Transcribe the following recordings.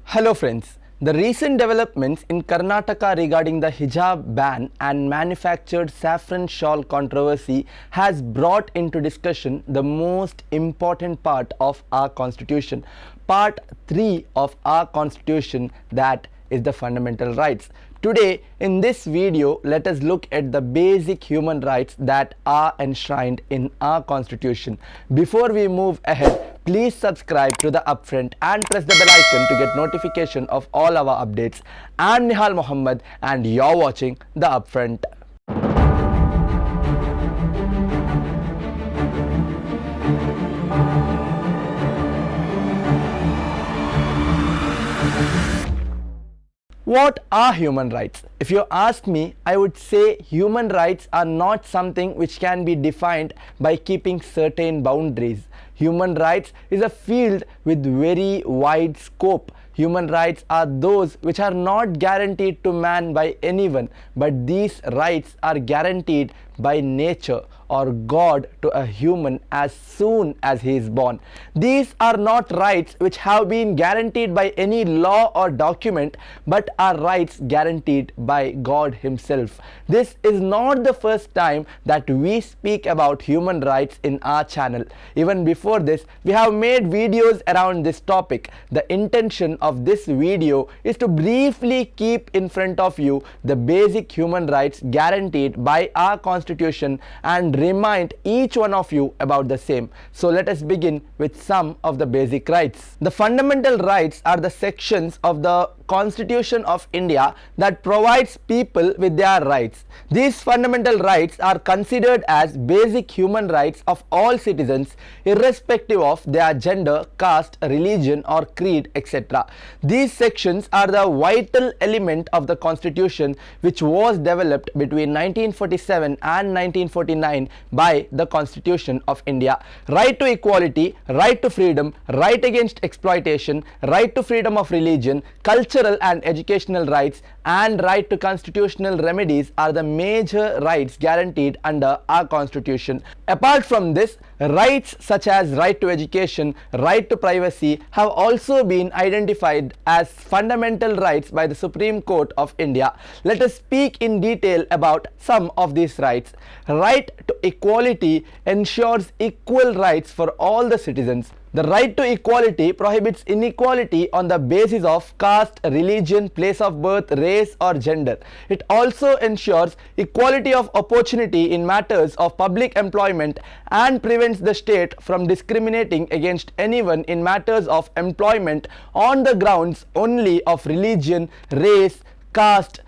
Hello friends. The recent developments in Karnataka regarding the hijab ban and manufactured saffron shawl controversy has brought into discussion the most important part of our constitution, part 3 of our constitution, that is the fundamental rights. Today in this video, let us look at the basic human rights that are enshrined in our constitution. Before we move ahead, please subscribe to the Upfront and press the bell icon to get notification of all our updates. I'm Nihal Mohammed and you're watching the Upfront. What are human rights? If you ask me, I would say human rights are not something which can be defined by keeping certain boundaries. Human rights is a field with very wide scope. Human rights are those which are not guaranteed to man by anyone, but these rights are guaranteed by nature or God to a human as soon as he is born. These are not rights which have been guaranteed by any law or document, but are rights guaranteed by God himself. This is not the first time that we speak about human rights in our channel. Even before this, we have made videos around this topic. The intention of this video is to briefly keep in front of you the basic human rights guaranteed by our constitution and remind each one of you about the same. So let us begin with some of the basic rights. The fundamental rights are the sections of the Constitution of India that provides people with their rights. These fundamental rights are considered as basic human rights of all citizens irrespective of their gender, caste, religion or creed, etc. These sections are the vital element of the Constitution, which was developed between 1947 and 1949 by the Constitution of India. Right to equality, right to freedom, right against exploitation, right to freedom of religion, cultural and educational rights, and right to constitutional remedies are the major rights guaranteed under our constitution. Apart from this, rights such as right to education, right to privacy have also been identified as fundamental rights by the Supreme Court of India. Let us speak in detail about some of these rights. Right to equality ensures equal rights for all the citizens. The right to equality prohibits inequality on the basis of caste, religion, place of birth, race or gender. It also ensures equality of opportunity in matters of public employment and prevents the state from discriminating against anyone in matters of employment on the grounds only of religion, race, caste,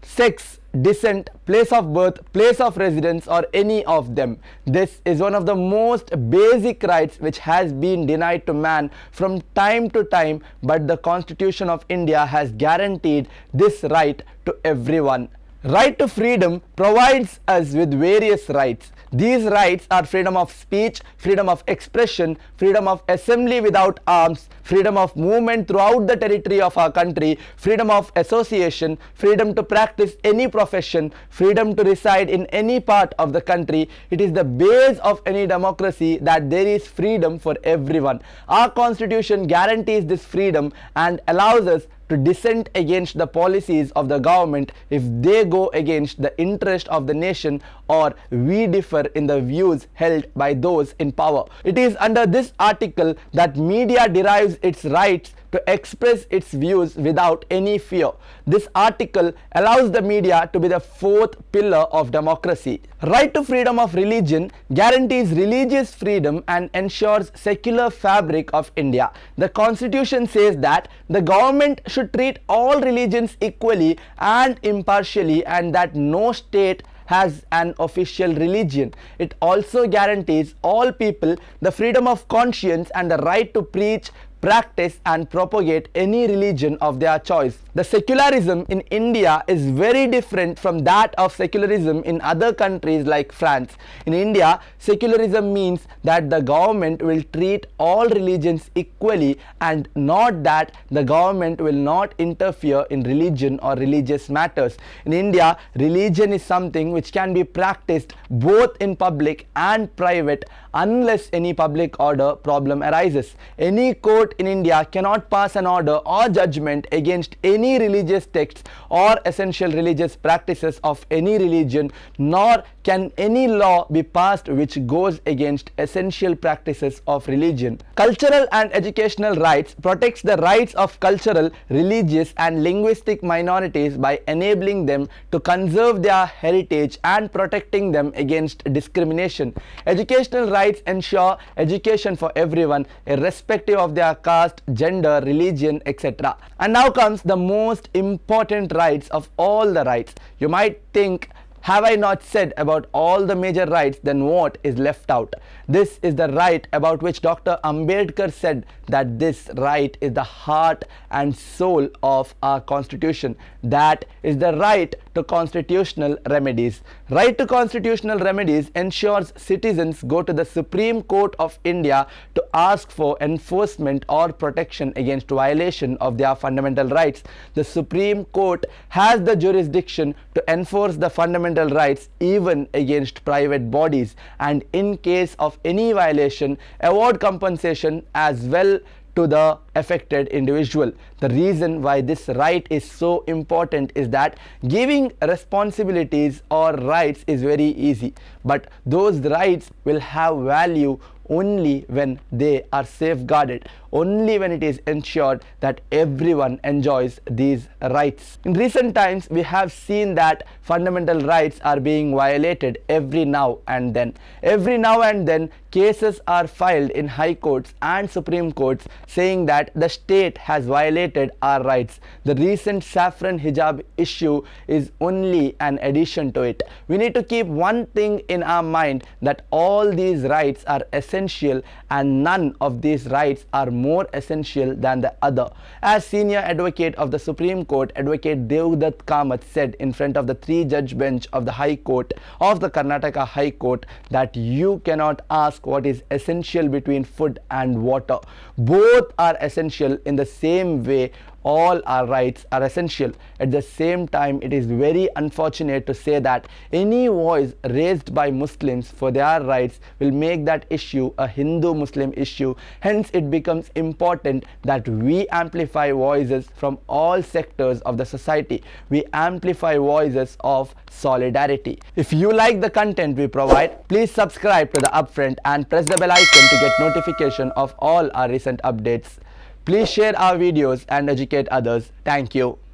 sex, descent, place of birth, place of residence or any of them. This is one of the most basic rights which has been denied to man from time to time, but the Constitution of India has guaranteed this right to everyone. Right to freedom provides us with various rights. These rights are freedom of speech, freedom of expression, freedom of assembly without arms, freedom of movement throughout the territory of our country, freedom of association, freedom to practice any profession, freedom to reside in any part of the country. It is the base of any democracy that there is freedom for everyone. Our constitution guarantees this freedom and allows us to dissent against the policies of the government if they go against the interest of the nation or we differ in the views held by those in power. It is under this article that media derives its rights to express its views without any fear. This article allows the media to be the fourth pillar of democracy. Right to freedom of religion guarantees religious freedom and ensures secular fabric of India. The Constitution says that the government should treat all religions equally and impartially and that no state has an official religion. It also guarantees all people the freedom of conscience and the right to preach, practice and propagate any religion of their choice. The secularism in India is very different from that of secularism in other countries like France. In India, secularism means that the government will treat all religions equally, and not that the government will not interfere in religion or religious matters. In India, religion is something which can be practiced both in public and private unless any public order problem arises. Any court in India cannot pass an order or judgment against any religious texts or essential religious practices of any religion, nor can any law be passed which goes against essential practices of religion. Cultural and educational rights protects the rights of cultural, religious and linguistic minorities by enabling them to conserve their heritage and protecting them against discrimination. Educational rights ensure education for everyone, irrespective of their caste, gender, religion, etc. And now comes the most important rights of all the rights. You might think, have I not said about all the major rights, then what is left out? This is the right about which Dr. Ambedkar said that this right is the heart and soul of our constitution. That is the right to constitutional remedies. Right to constitutional remedies ensures citizens go to the Supreme Court of India to ask for enforcement or protection against violation of their fundamental rights. The Supreme Court has the jurisdiction to enforce the fundamental rights even against private bodies, and in case of any violation, award compensation as well to the affected individual. The reason why this right is so important is that giving responsibilities or rights is very easy, but those rights will have value only when they are safeguarded, only when it is ensured that everyone enjoys these rights. In recent times, we have seen that fundamental rights are being violated every now and then. Every now and then, cases are filed in high courts and Supreme Courts saying that the state has violated our rights. The recent saffron hijab issue is only an addition to it. We need to keep one thing in our mind, that all these rights are essential and none of these rights are more essential than the other. As senior advocate of the Supreme Court, Advocate Devdutt Kamath, said in front of the 3-judge bench of the High Court of the Karnataka High Court that you cannot ask what is essential between food and water. Both are essential in the same way. All our rights are essential. At the same time, it is very unfortunate to say that any voice raised by Muslims for their rights will make that issue a Hindu-Muslim issue. Hence, it becomes important that we amplify voices from all sectors of the society. We amplify voices of solidarity. If you like the content we provide, please subscribe to the Upfront and press the bell icon to get notification of all our recent updates. Please share our videos and educate others. Thank you.